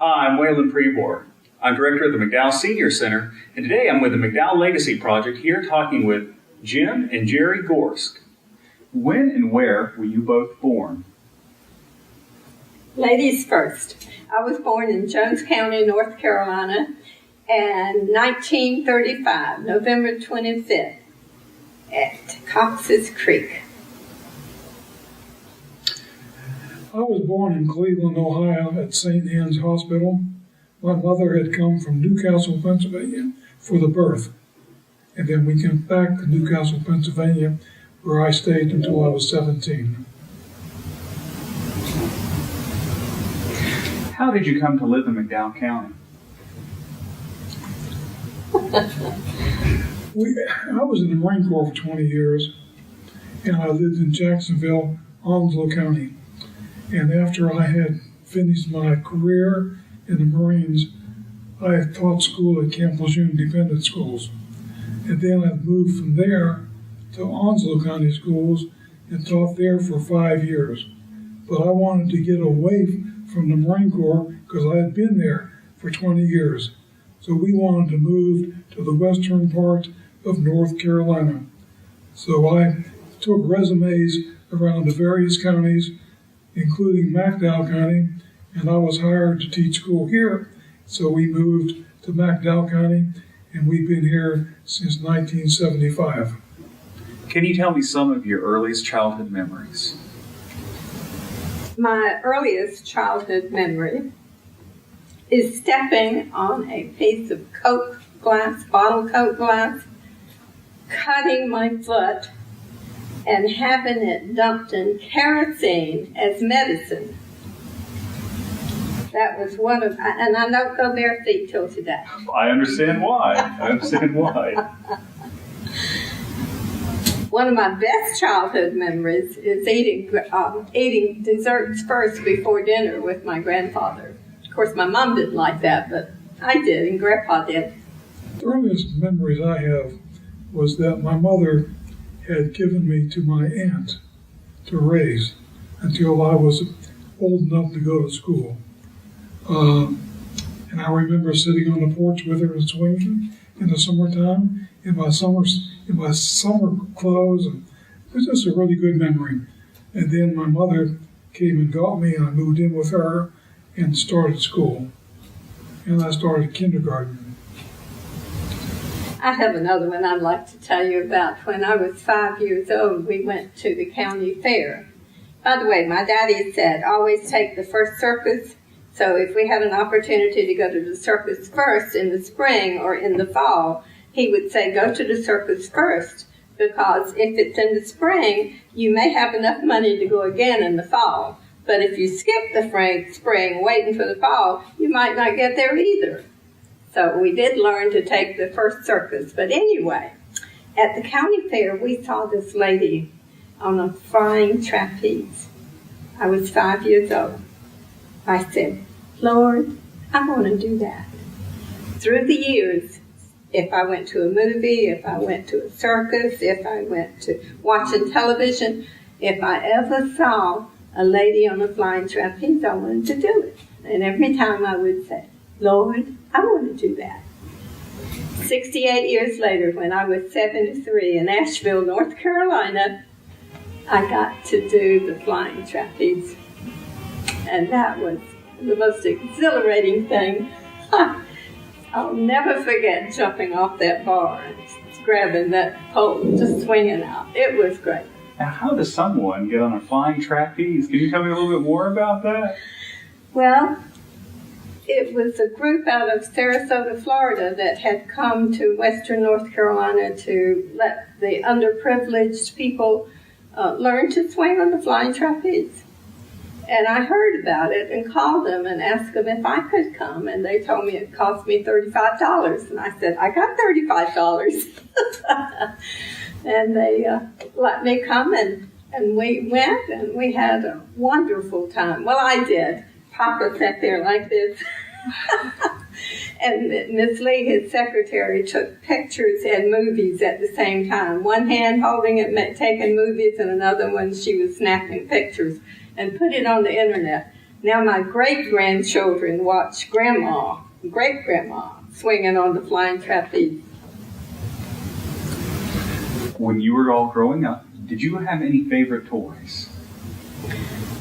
Hi, I'm Waylon Prebor. I'm director of the McDowell Senior Center, and today I'm with the McDowell Legacy Project here talking with Jim and Gerry Gorst. When and where were you both born? Ladies first. I was born in Jones County, North Carolina, in 1935, November 25th, at Cox's Creek. I was born in Cleveland, Ohio at St. Anne's Hospital. My mother had come from Newcastle, Pennsylvania for the birth. And then we came back to Newcastle, Pennsylvania, where I stayed until I was 17. How did you come to live in McDowell County? I was in the Marine Corps for 20 years, and I lived in Jacksonville, Onslow County. And after I had finished my career in the Marines, I taught school at Camp Lejeune Dependent Schools. And then I moved from there to Onslow County Schools and taught there for 5 years. But I wanted to get away from the Marine Corps because I had been there for 20 years. So we wanted to move to the western part of North Carolina. So I took resumes around the various counties, including McDowell County, and I was hired to teach school here. So we moved to McDowell County, and we've been here since 1975. Can you tell me some of your earliest childhood memories? My earliest childhood memory is stepping on a piece of Coke glass, bottle Coke glass, cutting my foot, and having it dumped in kerosene as medicine. That was one of, and I don't go bare feet till today. I understand why. One of my best childhood memories is eating desserts first before dinner with my grandfather. Of course, my mom didn't like that, but I did, and Grandpa did. The earliest memories I have was that my mother had given me to my aunt to raise until I was old enough to go to school. And I remember sitting on the porch with her and swinging in the summertime in my summer clothes. And it was just a really good memory. And then my mother came and got me, and I moved in with her and started school. And I started kindergarten. I have another one I'd like to tell you about. When I was 5 years old, we went to the county fair. By the way, my daddy said, always take the first circus. So if we had an opportunity to go to the circus first in the spring or in the fall, he would say, go to the circus first, because if it's in the spring, you may have enough money to go again in the fall. But if you skip the spring waiting for the fall, you might not get there either. So we did learn to take the first circus. But anyway, at the county fair, we saw this lady on a flying trapeze. I was 5 years old. I said, Lord, I want to do that. Through the years, if I went to a movie, if I went to a circus, if I went to watching television, if I ever saw a lady on a flying trapeze, I wanted to do it. And every time I would say, Lord, I want to do that. 68 years later, when I was 73 in Asheville, North Carolina, I got to do the flying trapeze. And that was the most exhilarating thing. I'll never forget jumping off that bar and grabbing that pole and just swinging out. It was great. Now, how does someone get on a flying trapeze? Can you tell me a little bit more about that? Well, it was a group out of Sarasota, Florida that had come to western North Carolina to let the underprivileged people learn to swing on the flying trapeze. And I heard about it and called them and asked them if I could come. And they told me it cost me $35. And I said, I got $35. And they let me come, and we went, and we had a wonderful time. Well, I did. Papa sat there like this. And Miss Lee, his secretary, took pictures and movies at the same time. One hand holding it, taking movies, and another one she was snapping pictures and put it on the internet. Now my great-grandchildren watch Grandma, great-grandma, swinging on the flying trapeze. When you were all growing up, did you have any favorite toys?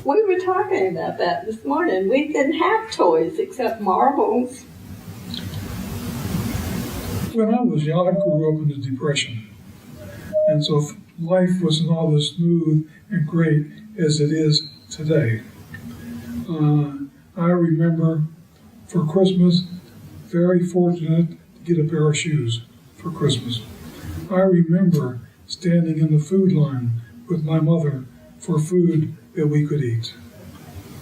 We were talking about that this morning. We didn't have toys except marbles. When I was young, I grew up in the Depression. And so life was not as smooth and great as it is today. I remember for Christmas, very fortunate to get a pair of shoes for Christmas. I remember standing in the food line with my mother for food that we could eat.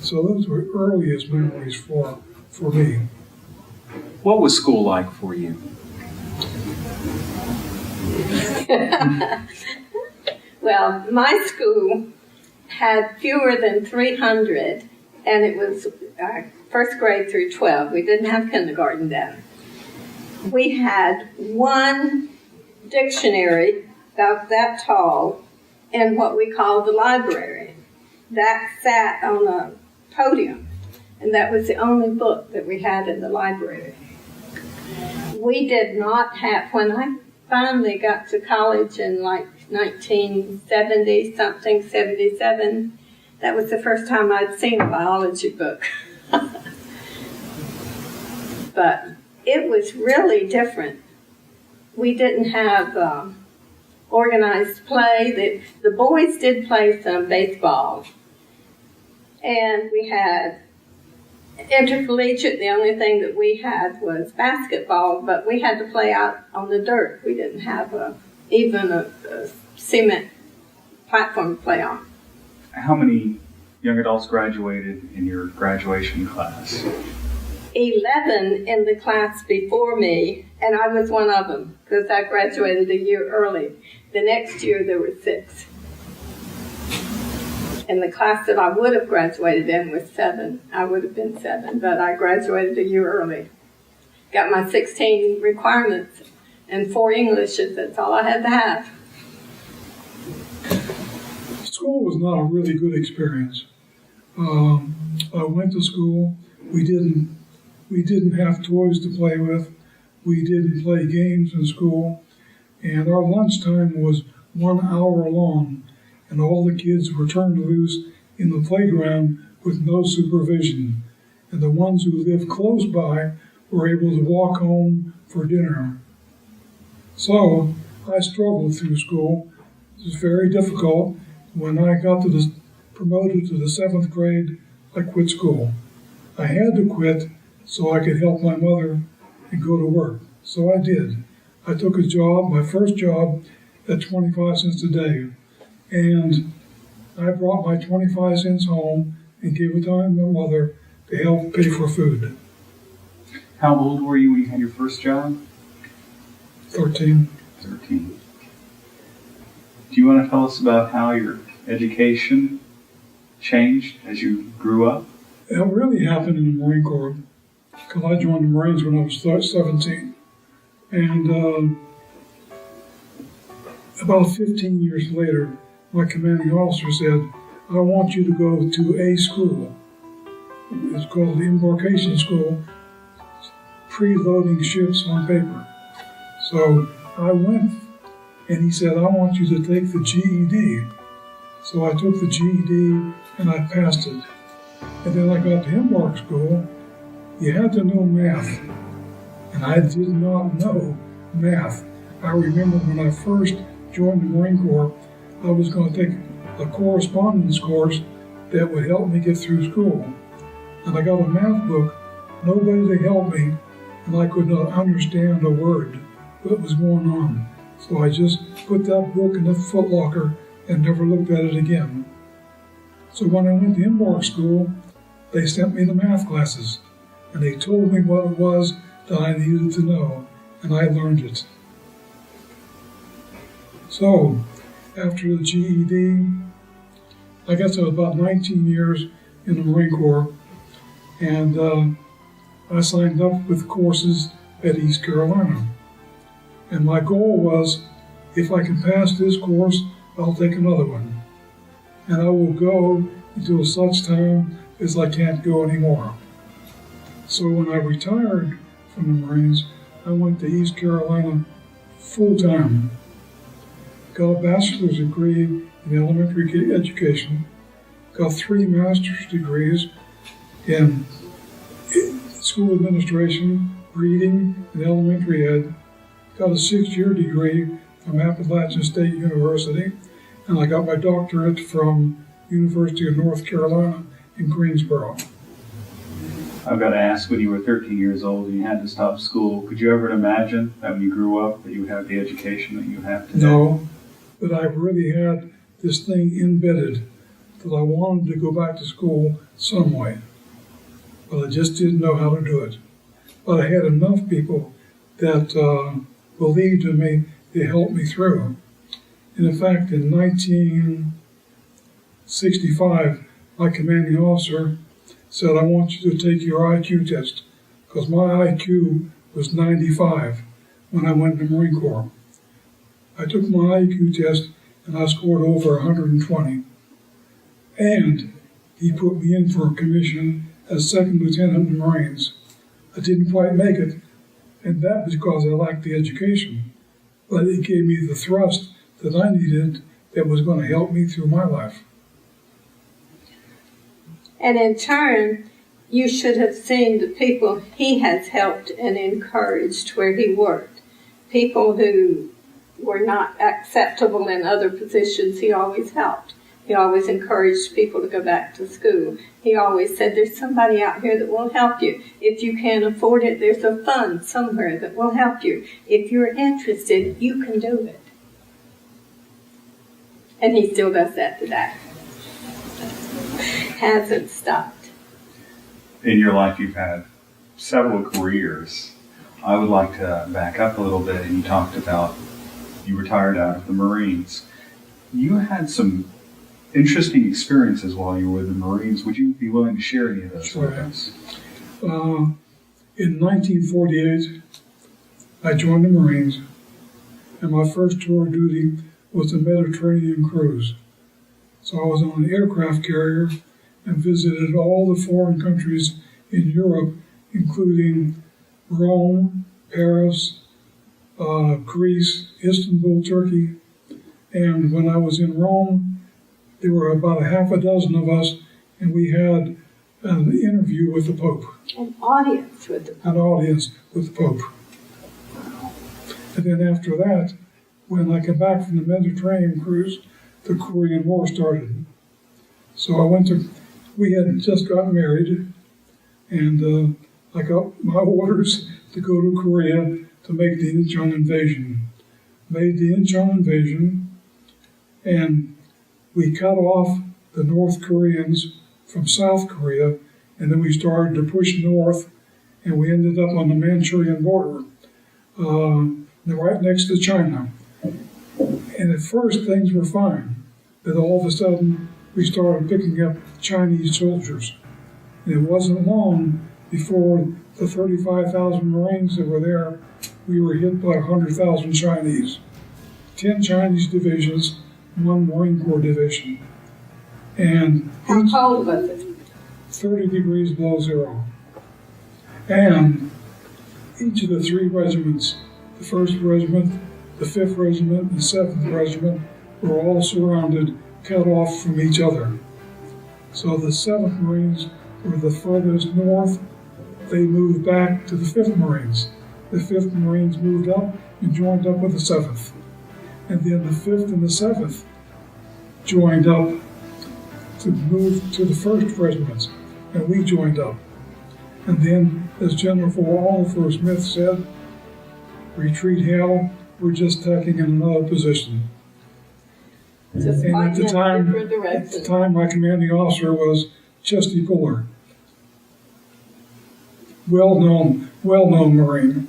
So those were earliest memories for me. What was school like for you? Well, my school had fewer than 300, and it was first grade through 12. We didn't have kindergarten then. We had one dictionary about that tall in what we called the library. That sat on a podium, and that was the only book that we had in the library. We did not have, when I finally got to college in like 1970-something, 77, that was the first time I'd seen a biology book. But it was really different. We didn't have organized play. The boys did play some baseball. And we had intercollegiate. The only thing that we had was basketball, but we had to play out on the dirt. We didn't have even a cement platform to play on. How many young adults graduated in your graduation class? 11 in the class before me, and I was one of them because I graduated a year early. The next year there were 6. And the class that I would have graduated in was 7. I would have been 7, but I graduated a year early. Got my 16 requirements and 4 Englishes. That's all I had to have. School was not a really good experience. I went to school. We didn't have toys to play with. We didn't play games in school. And our lunchtime was 1 hour long. And all the kids were turned loose in the playground with no supervision. And the ones who lived close by were able to walk home for dinner. So I struggled through school. It was very difficult. When I got promoted to the 7th grade, I quit school. I had to quit so I could help my mother and go to work. So I did. I took a job, my first job, at 25 cents a day. And I brought my 25 cents home and gave it to my mother to help pay for food. How old were you when you had your first job? 13. 13. Do you want to tell us about how your education changed as you grew up? It really happened in the Marine Corps, because I joined the Marines when I was 17. And about 15 years later, my commanding officer said, I want you to go to a school. It's called the Embarkation School, Preloading Ships on Paper. So I went, and he said, I want you to take the GED. So I took the GED, and I passed it. And then I got to Embark School. You had to know math, and I did not know math. I remember when I first joined the Marine Corps, I was going to take a correspondence course that would help me get through school. And I got a math book, nobody to help me, and I could not understand a word what was going on. So I just put that book in the footlocker and never looked at it again. So when I went to Embark School, they sent me the math classes, and they told me what it was that I needed to know, and I learned it. So, after the GED, I guess I was about 19 years in the Marine Corps, and I signed up with courses at East Carolina. And my goal was, if I can pass this course, I'll take another one. And I will go until such time is I can't go anymore. So when I retired from the Marines, I went to East Carolina full-time, got a bachelor's degree in elementary education, got 3 master's degrees in school administration, reading, and elementary ed, got a 6-year degree from Appalachian State University, and I got my doctorate from University of North Carolina in Greensboro. I've got to ask, when you were 13 years old and you had to stop school, could you ever imagine that when you grew up that you would have the education that you have today? No, but I really had this thing embedded that I wanted to go back to school some way, but I just didn't know how to do it. But I had enough people that believed in me to help me through. And in fact, in 1965, my commanding officer said, I want you to take your IQ test, because my IQ was 95 when I went in the Marine Corps. I took my IQ test and I scored over 120. And he put me in for a commission as second lieutenant in the Marines. I didn't quite make it, and that was because I lacked the education. But it gave me the thrust that I needed that was going to help me through my life. And in turn, you should have seen the people he has helped and encouraged where he worked. People who were not acceptable in other positions, he always helped. He always encouraged people to go back to school. He always said, there's somebody out here that will help you. If you can't afford it, there's a fund somewhere that will help you. If you're interested, you can do it. And he still does that today. Hasn't stopped. In your life, you've had several careers. I would like to back up a little bit, and you talked about you retired out of the Marines. You had some interesting experiences while you were with the Marines. Would you be willing to share any of those with us? In 1948, I joined the Marines, and my first tour of duty was the Mediterranean cruise. So I was on an aircraft carrier and visited all the foreign countries in Europe, including Rome, Paris, Greece, Istanbul, Turkey. And when I was in Rome, there were about a half a dozen of us, and we had an interview with the Pope. An audience with the Pope. An audience with the Pope. And then after that, when I came back from the Mediterranean cruise, the Korean War started. So we had just gotten married, and I got my orders to go to Korea to make the Incheon invasion. Made the Incheon invasion, and we cut off the North Koreans from South Korea, and then we started to push north, and we ended up on the Manchurian border, right next to China. And at first things were fine, but all of a sudden we started picking up Chinese soldiers. And it wasn't long before the 35,000 Marines that were there, we were hit by 100,000 Chinese. 10 Chinese divisions, 1 Marine Corps division. And how cold was it? 30 degrees below zero. And each of the 3 regiments, the 1st Regiment, the 5th Regiment, and the 7th Regiment, were all surrounded, cut off from each other. So the 7th Marines were the furthest north. They moved back to the 5th Marines. The 5th Marines moved up and joined up with the 7th. And then the 5th and the 7th joined up to move to the 1st Regiment, and we joined up. And then, as General Oliver Smith said, retreat hell, we're just tacking in another position. Just and at the time, my commanding officer was Chesty Puller, well-known Marine.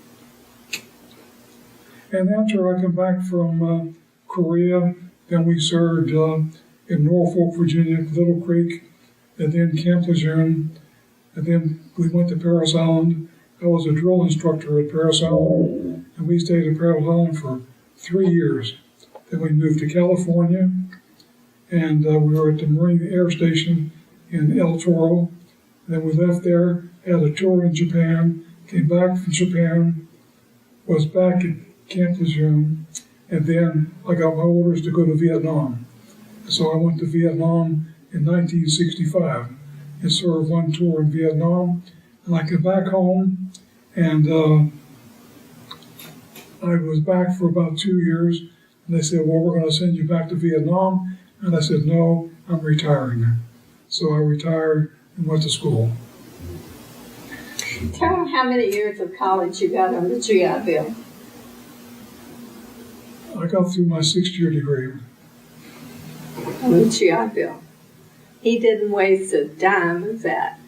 And after I came back from Korea, then we served in Norfolk, Virginia, Little Creek, and then Camp Lejeune, and then we went to Parris Island. I was a drill instructor at Parris Island, and we stayed at Parris Island for 3 years. Then we moved to California, and we were at the Marine Air Station in El Toro, And then we left there, had a tour in Japan, came back from Japan, was back at Camp Lejeune, and then I got my orders to go to Vietnam. So I went to Vietnam in 1965 and served one tour in Vietnam. And I came back home, and I was back for about 2 years. And they said, well, we're going to send you back to Vietnam. And I said, no, I'm retiring. So I retired and went to school. Tell them how many years of college you got on the GI Bill. I got through my 6th-year degree. On the GI Bill. He didn't waste a dime of that.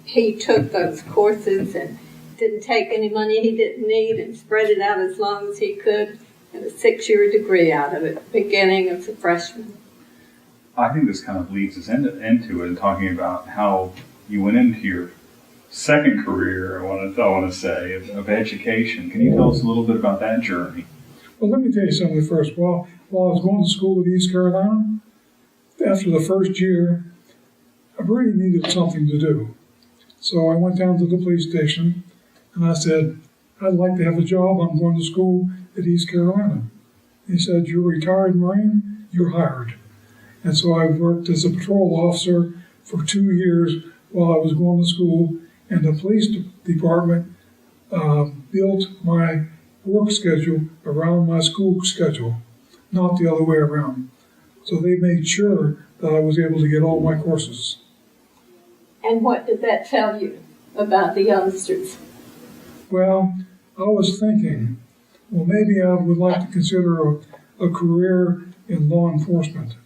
He took those courses and didn't take any money he didn't need and spread it out as long as he could, and a 6-year degree out of it, beginning as a freshman. I think this kind of leads us into it and talking about how you went into your second career, I want to say, of education. Can you tell us a little bit about that journey? Well, let me tell you something first. While I was going to school at East Carolina, after the first year, I really needed something to do. So I went down to the police station and I said, I'd like to have a job. I'm going to school at East Carolina. He said, you're a retired Marine, you're hired. And so I worked as a patrol officer for 2 years while I was going to school, and the police department built my work schedule around my school schedule, not the other way around. So they made sure that I was able to get all my courses. And what did that tell you about the youngsters? Well, I was thinking, well, maybe I would like to consider a career in law enforcement.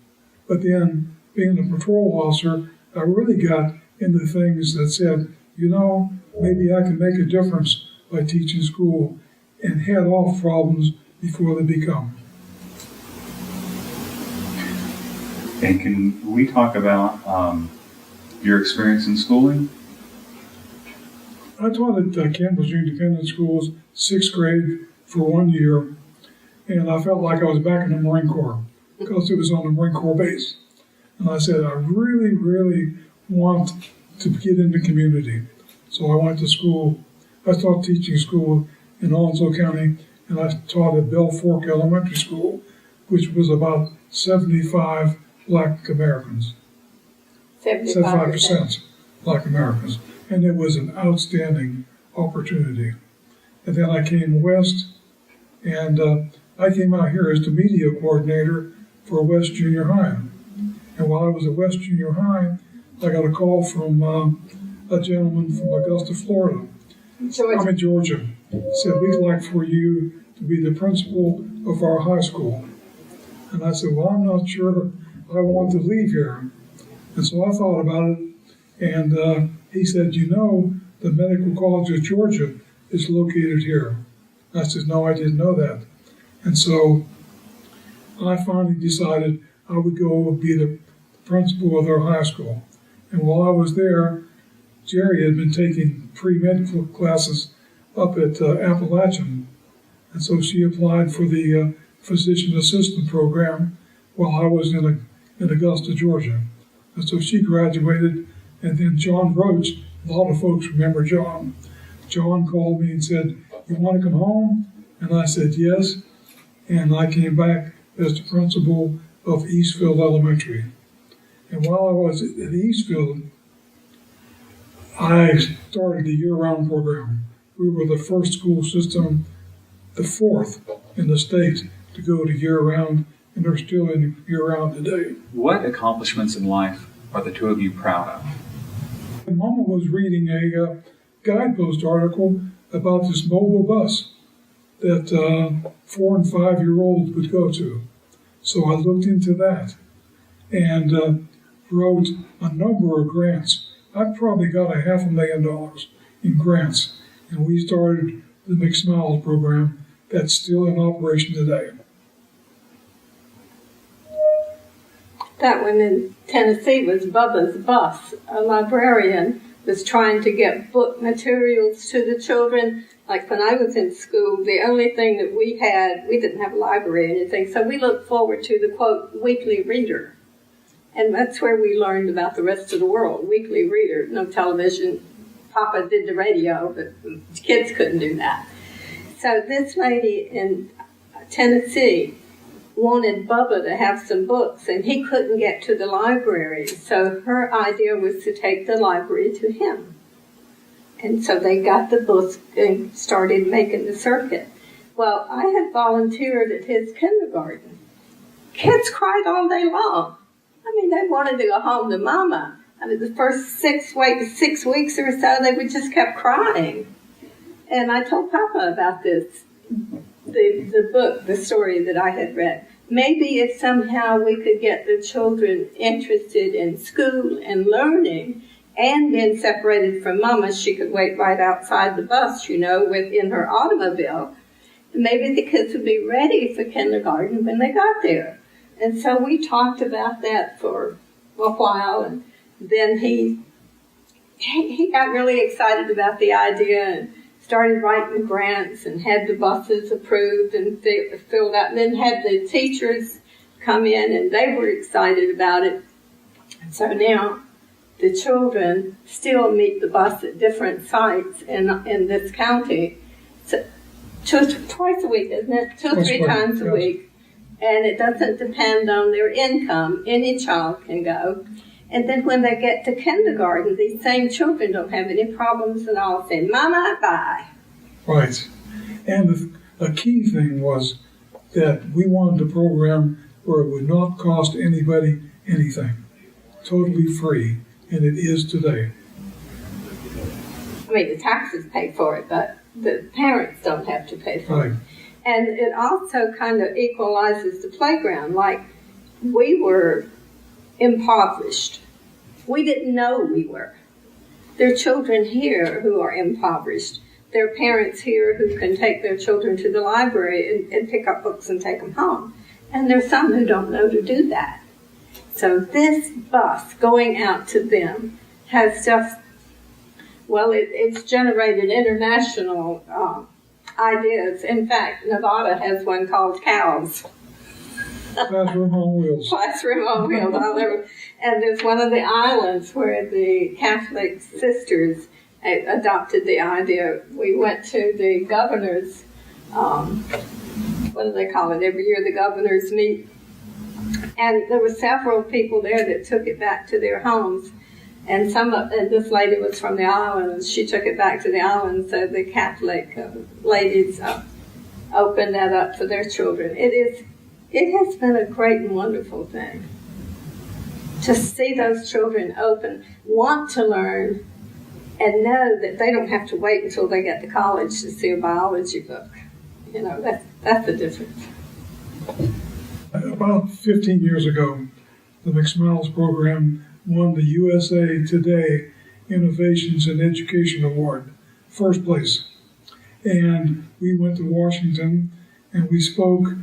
But then, being a patrol officer, I really got into things that said, you know, maybe I can make a difference by teaching school and head off problems before they become. And can we talk about your experience in schooling? I taught at Campbell's Independent Schools, 6th grade for 1 year, and I felt like I was back in the Marine Corps because it was on the Marine Corps base. And I said, I really, really want to get in the community. So I went to school. I started teaching school in Onslow County, and I taught at Bell Fork Elementary School, which was about 75 Black Americans. 75% Black Americans. And it was an outstanding opportunity. And then I came west, and I came out here as the media coordinator for West Junior High. And while I was at West Junior High, I got a call from a gentleman from Augusta, Florida. Georgia. Said, we'd like for you to be the principal of our high school. And I said, well, I'm not sure I want to leave here. And so I thought about it, and he said, you know, the Medical College of Georgia is located here. I said, no, I didn't know that. And so I finally decided I would go be the principal of their high school. And while I was there, Gerry had been taking pre-medical classes up at Appalachian. And so she applied for the physician assistant program while I was in Augusta, Georgia. And so she graduated, and then John Roach, a lot of folks remember John. John called me and said, you want to come home? And I said, yes. And I came back as the principal of Eastfield Elementary. And while I was at Eastfield, I started the year-round program. We were the first school system, the 4th in the state, to go to year-round, and they're still in year-round today. What accomplishments in life are the two of you proud of? Mama was reading a guidepost article about this mobile bus that 4- and 5-year-olds would go to. So I looked into that and wrote a number of grants. I probably got $500,000 in grants, and we started the McSmiles Program that's still in operation today. That one in Tennessee was Bubba's Bus. A librarian was trying to get book materials to the children. Like when I was in school, the only thing that we had, we didn't have a library or anything, so we looked forward to the, quote, weekly reader. And that's where we learned about the rest of the world. Weekly reader, no television. Papa did the radio, but kids couldn't do that. So this lady in Tennessee wanted Bubba to have some books, and he couldn't get to the library. So her idea was to take the library to him. And so they got the books and started making the circuit. Well, I had volunteered at his kindergarten. Kids cried all day long. I mean, they wanted to go home to Mama. I mean, the first 6 weeks or so, they would just kept crying. And I told Papa about this, the book, the story that I had read. Maybe if somehow we could get the children interested in school and learning and being separated from Mama, she could wait right outside the bus, within her automobile. Maybe the kids would be ready for kindergarten when they got there. And so we talked about that for a while, and then he got really excited about the idea and started writing grants and had the buses approved and filled out, and then had the teachers come in, and they were excited about it. And so now the children still meet the bus at different sites in this county. So, twice a week, isn't it? 2 or 3 times a week. And it doesn't depend on their income. Any child can go. And then when they get to kindergarten, these same children don't have any problems at all saying, Mama, bye. Right. And a key thing was that we wanted a program where it would not cost anybody anything. Totally free. And it is today. I mean, the taxes pay for it, but the parents don't have to pay for it. Right. And it also kind of equalizes the playground. Like, we were impoverished. We didn't know we were. There are children here who are impoverished. There are parents here who can take their children to the library and pick up books and take them home. And there's some who don't know to do that. So this bus going out to them has just, it's generated international ideas. In fact, Nevada has one called Cows. Classroom on Wheels. Classroom on Wheels. And there's one of the islands where the Catholic sisters adopted the idea. We went to the governors, what do they call it? Every year the governors meet. And there were several people there that took it back to their homes. And this lady was from the islands. She took it back to the islands, so the Catholic ladies opened that up for their children. It has been a great and wonderful thing to see those children want to learn, and know that they don't have to wait until they get to college to see a biology book. That's the difference. About 15 years ago, the McSmiles Program won the USA Today Innovations in Education Award, first place. And we went to Washington, and we spoke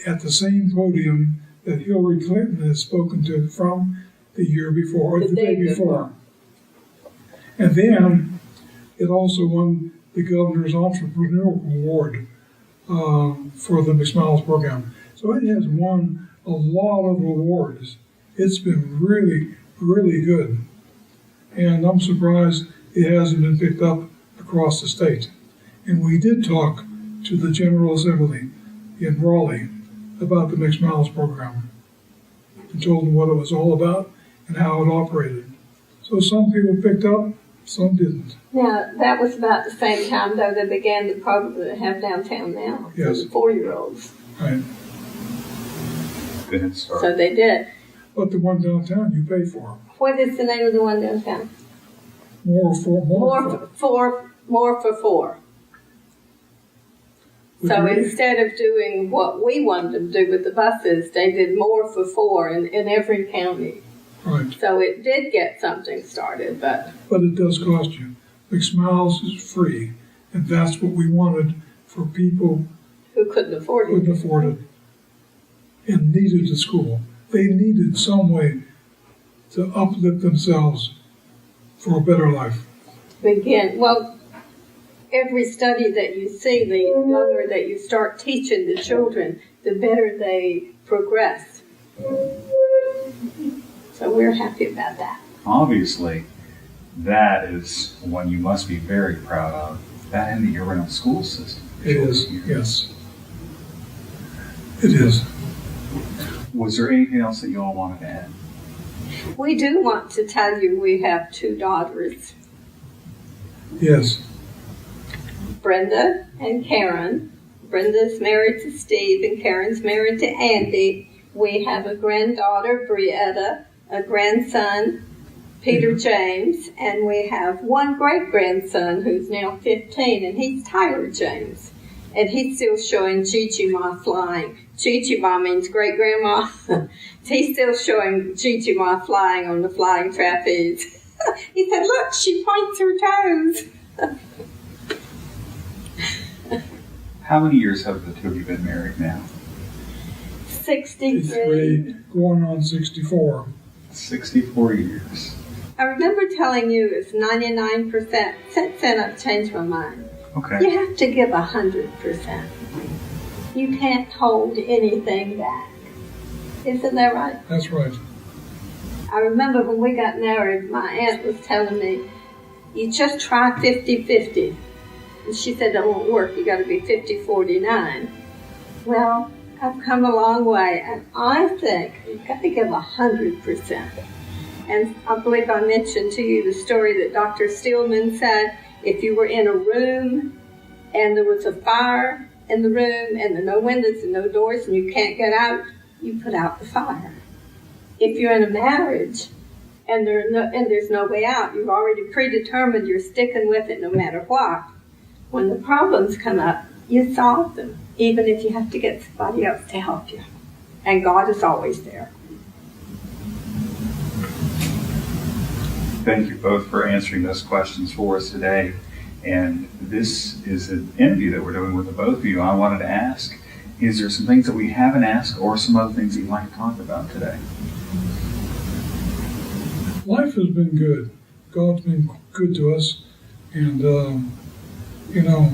at the same podium that Hillary Clinton has spoken to from the year before, or the day before. And then it also won the Governor's Entrepreneurial Award for the McSmiles Program. So it has won a lot of awards. It's been really, really good. And I'm surprised it hasn't been picked up across the state. And we did talk to the General Assembly in Raleigh about the McSmiles Program and told them what it was all about and how it operated. So some people picked up, some didn't. Now, that was about the same time, though, they began the program that they have downtown now. Yes. For the 4-year-olds. Right. Good start. So they did. But the one downtown you pay for. What is the name of the one downtown? More for 4. So instead of doing what we wanted them to do with the buses, they did more for 4 in every county. Right. So it did get something started, but it does cost you. McSmiles is free, and that's what we wanted for people who couldn't afford it and needed the school. They needed some way to uplift themselves for a better life. Again, every study that you see, the younger that you start teaching the children, the better they progress. So we're happy about that. Obviously, that is one you must be very proud of. That and the year-round school system. It is, yes. It is. Was there anything else that you all wanted to add? We do want to tell you we have 2 daughters, Yes. Brenda and Karen. Brenda's married to Steve and Karen's married to Andy. We have a granddaughter, Brietta, a grandson, Peter James, and we have one great-grandson who's now 15, and he's Tyler James. And he's still showing Gigi Ma flying. Gigi Ma means great-grandma. He's still showing Gigi Ma flying on the flying trapeze. He said, look, she points her toes. How many years have the two of you been married now? 63. Going on 64. 64 years. I remember telling you it's 99%. Since then, I've changed my mind. Okay. You have to give 100%. You can't hold anything back. Isn't that right? That's right. I remember when we got married, my aunt was telling me, you just try 50-50. And she said, that won't work. You got to be 50-49. Well, I've come a long way, and I think you've got to give 100%. And I believe I mentioned to you the story that Dr. Steelman said, if you were in a room and there was a fire in the room and there are no windows and no doors and you can't get out, you put out the fire. If you're in a marriage and there's no way out, you've already predetermined you're sticking with it no matter what. When the problems come up, you solve them, even if you have to get somebody else to help you. And God is always there. Thank you both for answering those questions for us today. And this is an interview that we're doing with the both of you. I wanted to ask, is there some things that we haven't asked or some other things that you'd like to talk about today? Life has been good. God's been good to us. And, you know,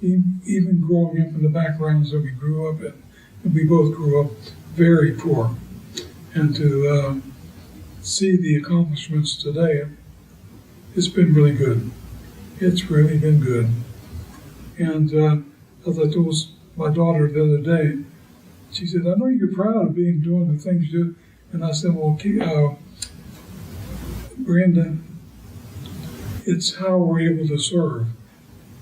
even growing up in the backgrounds that we grew up in, and we both grew up very poor. And to see the accomplishments today, it's been really good. It's really been good. And as I told my daughter the other day, she said, I know you're proud of doing the things you do. And I said, well, Brenda, it's how we're able to serve.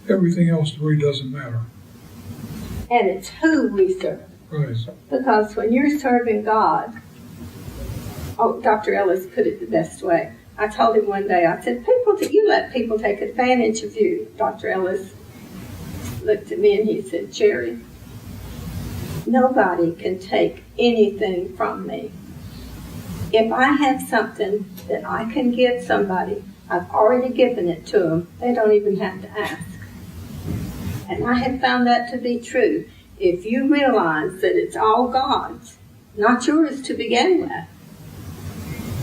Everything else really doesn't matter. And it's who we serve. Right. Because when you're serving God, Dr. Ellis put it the best way. I told him one day, I said, you let people take advantage of you. Dr. Ellis looked at me and he said, Gerry, nobody can take anything from me. If I have something that I can give somebody, I've already given it to them. They don't even have to ask. And I have found that to be true. If you realize that it's all God's, not yours to begin with,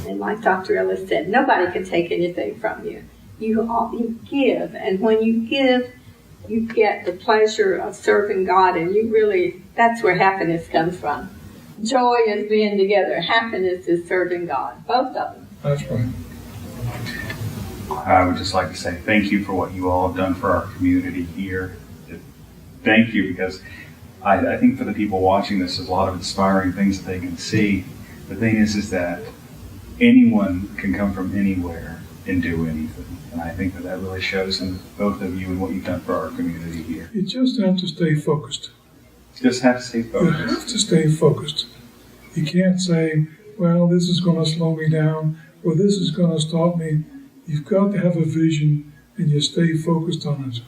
and like Dr. Ellis said, nobody can take anything from you. You give, and when you give, you get the pleasure of serving God, and that's where happiness comes from. Joy is being together. Happiness is serving God. Both of them. That's right. I would just like to say thank you for what you all have done for our community here. Thank you, because I think for the people watching this, there's a lot of inspiring things that they can see. The thing is that anyone can come from anywhere and do anything. And I think that really shows in both of you and what you've done for our community here. You just have to stay focused. Just have to stay focused. You have to stay focused. You can't say, well, this is going to slow me down, or this is going to stop me. You've got to have a vision, and you stay focused on it.